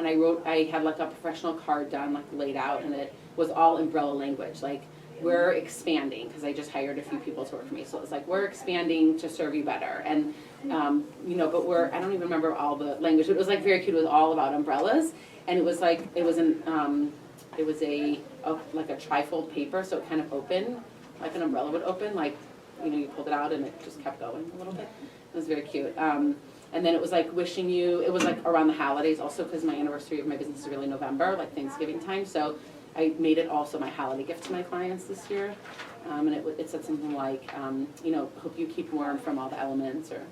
and I had like a professional card done, like laid out, and it was all umbrella language, like, we're expanding, because I just hired a few people to work for me, so it was like, we're expanding to serve you better, and you know, but I don't even remember all the language, but it was like very cute, it was all about umbrellas, and it was like, it was a like a trifold paper, so it kind of opened, like an umbrella would open, like, you know, you pulled it out and it just kept going a little bit. It was very cute. And then it was like wishing you, it was like around the holidays also, because my anniversary of my business is really November, like Thanksgiving time, so I made it also my holiday gift to my clients this year. And it said something like, you know, hope you keep warm from all the elements, or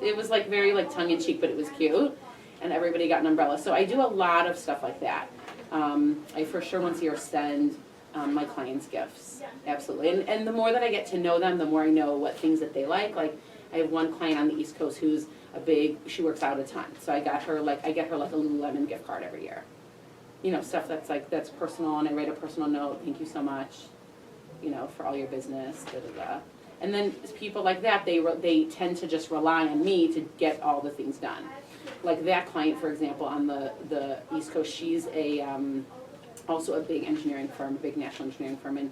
it was like very like tongue in cheek, but it was cute, and everybody got an umbrella. So I do a lot of stuff like that. I for sure once a year send my clients gifts, absolutely. And the more that I get to know them, the more I know what things that they like. Like, I have one client on the East Coast who's she works out a ton. So I get her like a Lululemon gift card every year. You know, stuff that's personal, and I write a personal note, thank you so much, you know, for all your business, da da da. And then people like that, they tend to just rely on me to get all the things done. Like that client, for example, on the East Coast, she's also a big engineering firm, a big national engineering firm, and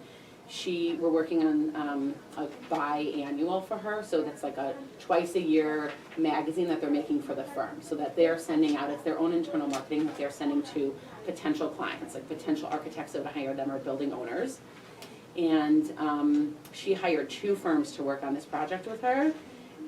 we're working on a biannual for her, so that's like a twice a year magazine that they're making for the firm, so that they're sending out, it's their own internal marketing that they're sending to potential clients, like potential architects that would hire them or building owners. And she hired 2 firms to work on this project with her,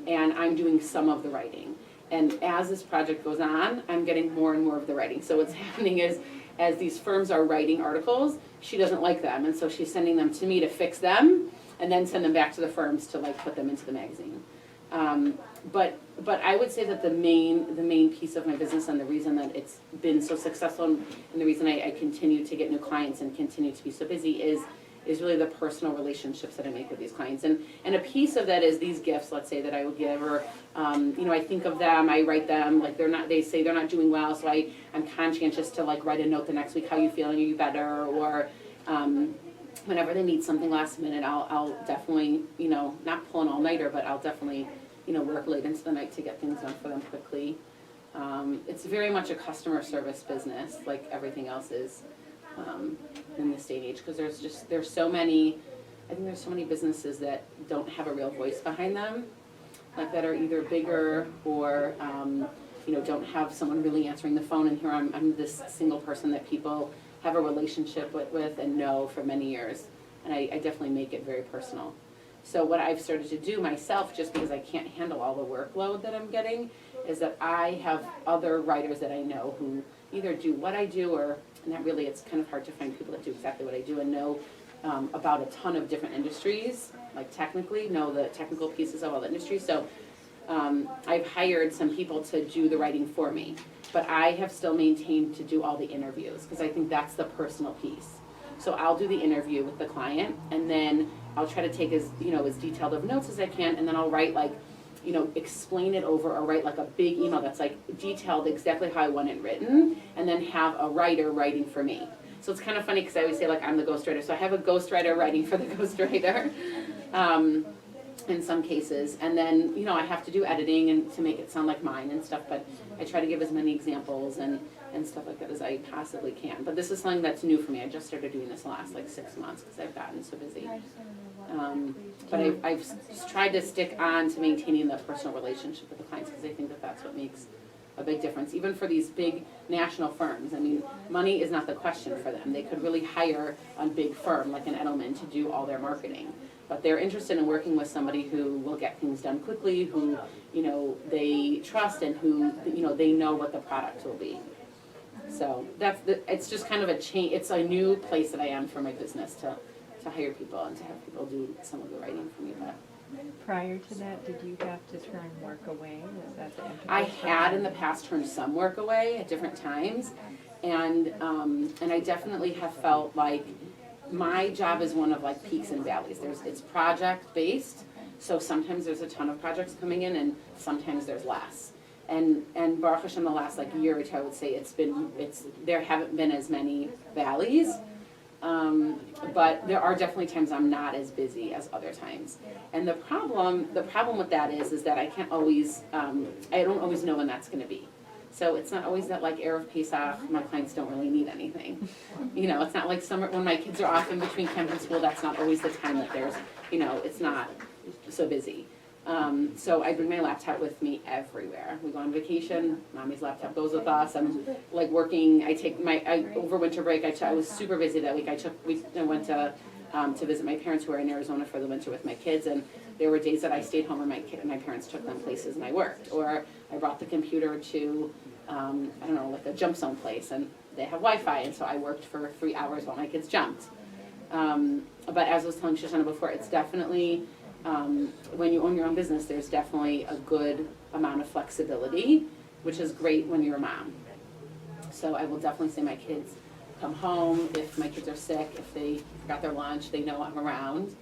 and I'm doing some of the writing. And as this project goes on, I'm getting more and more of the writing. So what's happening is, as these firms are writing articles, she doesn't like them, and so she's sending them to me to fix them, and then send them back to the firms to like put them into the magazine. But I would say that the main piece of my business, and the reason that it's been so successful, and the reason I continue to get new clients and continue to be so busy is really the personal relationships that I make with these clients. And a piece of that is these gifts, let's say, that I would give, or you know, I think of them, I write them, like they say they're not doing well, so I'm conscientious to like write a note the next week, how you feeling, are you better, or whenever they need something last minute, I'll definitely, you know, not pull an all-nighter, but I'll definitely, you know, work late into the night to get things done for them quickly. It's very much a customer service business, like everything else is in this day and age, because there's so many businesses that don't have a real voice behind them, like that are either bigger or you know, don't have someone really answering the phone, and here I'm this single person that people have a relationship with and know for many years, and I definitely make it very personal. So what I've started to do myself, just because I can't handle all the workload that I'm getting, is that I have other writers that I know who either do what I do, or, and that really, it's kind of hard to find people that do exactly what I do and know about a ton of different industries, like technically know the technical pieces of all the industries. So I've hired some people to do the writing for me, but I have still maintained to do all the interviews, because I think that's the personal piece. So I'll do the interview with the client, and then I'll try to take as detailed of notes as I can, and then I'll write like, you know, explain it over, or write like a big email that's like detailed exactly how I want it written, and then have a writer writing for me. So it's kind of funny, because I always say like I'm the ghostwriter, so I have a ghostwriter writing for the ghostwriter in some cases, and then, you know, I have to do editing and to make it sound like mine and stuff, but I try to give as many examples and stuff like that as I possibly can. But this is something that's new for me. I just started doing this the last like 6 months, because I've gotten so busy. But I've tried to stick on to maintaining the personal relationship with the clients, because I think that that's what makes a big difference. Even for these big national firms, I mean, money is not the question for them. They could really hire a big firm like an Edelman to do all their marketing. But they're interested in working with somebody who will get things done quickly, who, you know, they trust, and who, you know, they know what the product will be. So it's just kind of a change. It's a new place that I am for my business to hire people and to have people do some of the writing for me. But prior to that, did you have to turn work away? Was that the impetus? I had in the past turned some work away at different times, and I definitely have felt like my job is one of like peaks and valleys. It's project based, so sometimes there's a ton of projects coming in, and sometimes there's less. And Baruch Hashem, the last like year or two, I would say there haven't been as many valleys, but there are definitely times I'm not as busy as other times. And the problem with that is that I can't always, I don't always know when that's going to be. So it's not always that like Erev Pesach, my clients don't really need anything. You know, it's not like summer, when my kids are off in between camp and school, that's not always the time that there's, you know, it's not so busy. So I bring my laptop with me everywhere. We go on vacation, mommy's laptop goes with us. I'm like working, over winter break, I was super busy that week. I went to visit my parents who are in Arizona for the winter with my kids, and there were days that I stayed home and my parents took them places and I worked. Or I brought the computer to, I don't know, like a jump zone place, and they have Wi-Fi, and so I worked for 3 hours while my kids jumped. But as I was telling Shoshana before, it's definitely, when you own your own business, there's definitely a good amount of flexibility, which is great when you're a mom. So I will definitely say my kids come home, if my kids are sick, if they got their lunch, they know I'm around.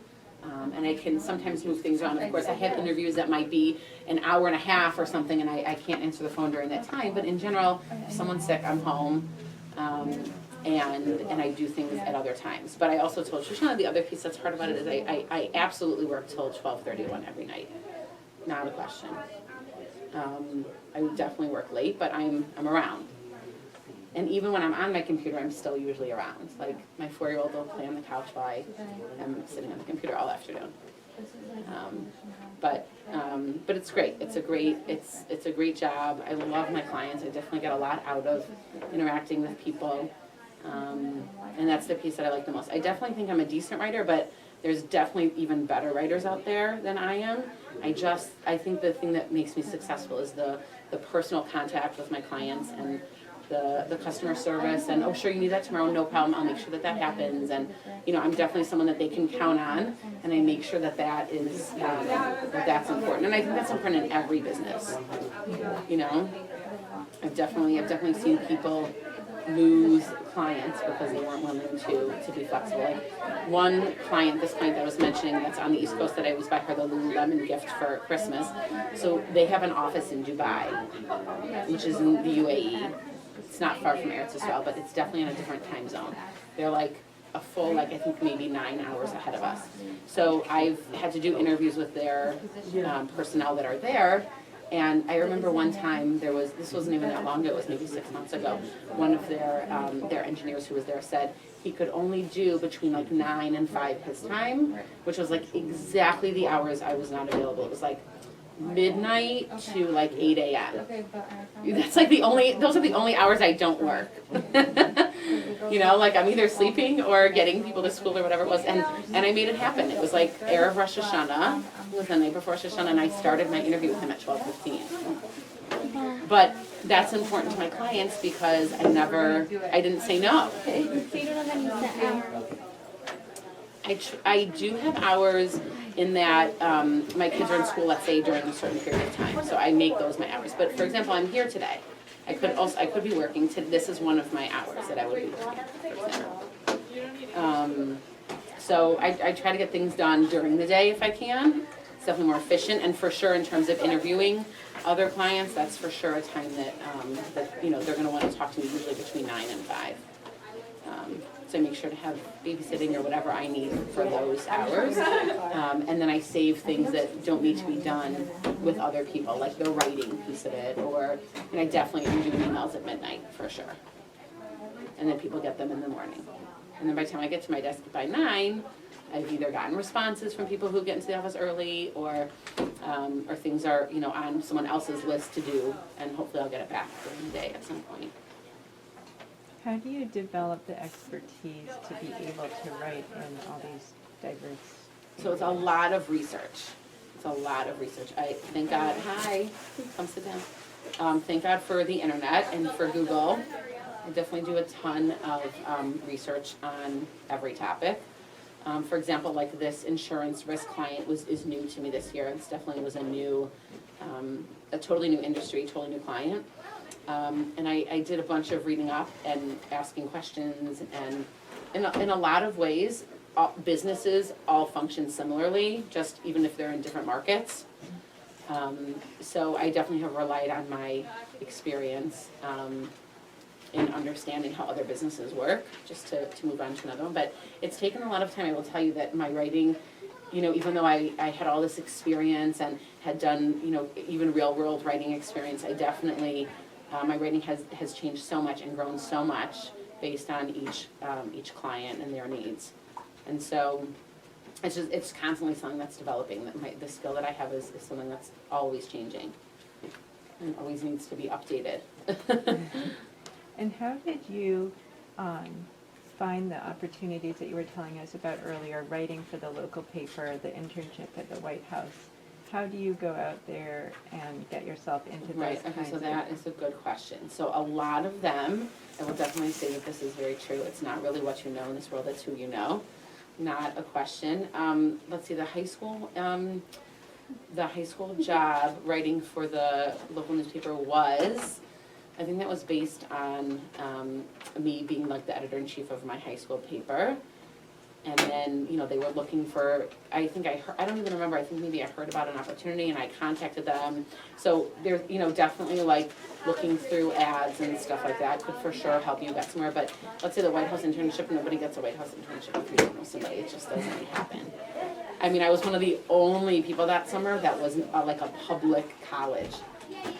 And I can sometimes move things around. Of course, I have interviews that might be an hour and a half or something, and I can't answer the phone during that time. But in general, if someone's sick, I'm home, and I do things at other times. But I also told Shoshana the other piece that's hard about it is I absolutely work till 12:31 every night. Not a question. I would definitely work late, but I'm around. And even when I'm on my computer, I'm still usually around. Like, my 4-year-old will play on the couch while I'm sitting on the computer all afternoon. But it's great. It's a great job. I love my clients. I definitely get a lot out of interacting with people. And that's the piece that I like the most. I definitely think I'm a decent writer, but there's definitely even better writers out there than I am. I think the thing that makes me successful is the personal contact with my clients and the customer service, and, oh, sure, you need that tomorrow, no problem, I'll make sure that happens. And, I'm definitely someone that they can count on, and I make sure that is, that's important. And I think that's important in every business, I've definitely seen people lose clients because they weren't willing to be flexible. Like one client, this client that I was mentioning that's on the East Coast that I was by her the Lululemon gift for Christmas. So they have an office in Dubai, which is in the UAE. It's not far from Eretz Yisrael, but it's definitely in a different time zone. They're like a full, I think maybe 9 hours ahead of us. So I've had to do interviews with their personnel that are there. And I remember one time this wasn't even that long ago, it was maybe 6 months ago, one of their engineers who was there said he could only do between like 9 and 5 his time, which was like exactly the hours I was not available. It was like midnight to like 8 a.m. That's like those are the only hours I don't work. Like I'm either sleeping or getting people to school or whatever it was, and I made it happen. It was like Erev Rosh Hashanah, it was the night before Rosh Hashanah, and I started my interview with him at 12:15. But that's important to my clients because I didn't say no. So you don't have any set hours? I do have hours in that my kids are in school, let's say, during a certain period of time. So I make those my hours. But for example, I'm here today. I could be working. This is one of my hours that I would be working, for example. So I try to get things done during the day if I can. It's definitely more efficient, and for sure in terms of interviewing other clients, that's for sure a time that they're going to want to talk to me usually between 9 and 5. So I make sure to have babysitting or whatever I need for those hours. And then I save things that don't need to be done with other people, like the writing piece of it, and I definitely am doing emails at midnight for sure. And then people get them in the morning. And then by the time I get to my desk by 9, I've either gotten responses from people who get into the office early or things are, on someone else's list to do, and hopefully I'll get it back during the day at some point. How do you develop the expertise to be able to write in all these diverse? So it's a lot of research. I thank God. Hi, come sit down. Thank God for the internet and for Google. I definitely do a ton of research on every topic. For example, like this insurance risk client is new to me this year. This definitely was a totally new industry, totally new client. And I did a bunch of reading up and asking questions, and in a lot of ways, businesses all function similarly, just even if they're in different markets. So I definitely have relied on my experience in understanding how other businesses work, just to move on to another one. But it's taken a lot of time. I will tell you that my writing, even though I had all this experience and had done, even real world writing experience, I definitely my writing has changed so much and grown so much based on each client and their needs. And so it's constantly something that's developing. That the skill that I have is something that's always changing and always needs to be updated. And how did you find the opportunities that you were telling us about earlier, writing for the local paper, the internship at the White House? How do you go out there and get yourself into those Right, okay, kinds so of... that is a good question. So a lot of them, I will definitely say that this is very true, it's not really what you know in this world, it's who you know. Not a question. Let's see, the high school job writing for the local newspaper was, I think that was based on me being like the editor-in-chief of my high school paper. And then, you know, they were looking for, I don't even remember, I think maybe I heard about an opportunity and I contacted them. So there's, you know, definitely like looking through ads and stuff like that could for sure help you get somewhere. But let's say the White House internship, nobody gets a White House internship if you don't know somebody, it just doesn't happen. I mean, I was one of the only people that summer that was like a public college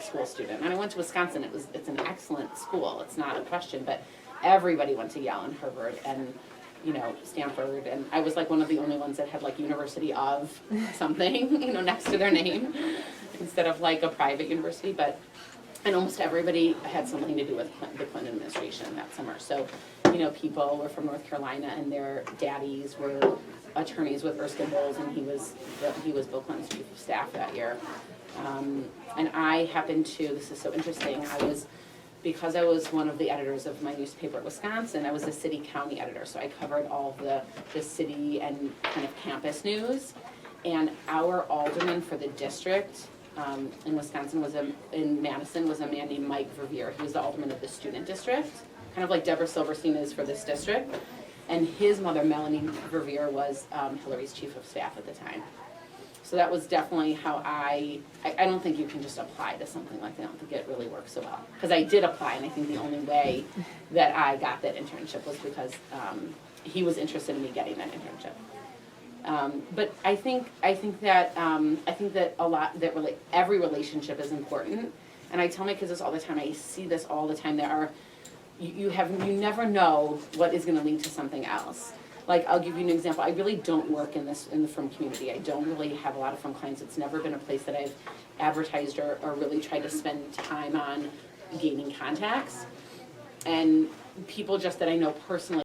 school student. And I went to Wisconsin, it's an excellent school, it's not a question, but everybody went to Yale and Harvard and, you know, Stanford, and I was like one of the only ones that had like University of something, you know, next to their name, instead of like a private university, and almost everybody had something to do with the Clinton administration that summer. So, you know, people were from North Carolina and their daddies were attorneys with Erskine Bowles, and he was Bill Clinton's chief of staff that year. And I happened to, this is so interesting, because I was one of the editors of my newspaper at Wisconsin, I was a city-county editor, so I covered all of the city and kind of campus news. And our alderman for the district in Wisconsin in Madison was a man named Mike Verveer. He was the alderman of the student district, kind of like Deborah Silverstein is for this district. And his mother, Melanie Verveer, was Hillary's chief of staff at the time. So that was definitely how I don't think you can just apply to something like that. I don't think it really works so well. Because I did apply, and I think the only way that I got that internship was because he was interested in me getting that internship. But I think that every relationship is important. And I tell my kids this all the time. I see this all the time. You never know what is going to lead to something else. Like, I'll give you an example. I really don't work in the firm community. I don't really have a lot of firm clients. It's never been a place that I've advertised or really tried to spend time on gaining contacts. And people just that I know personally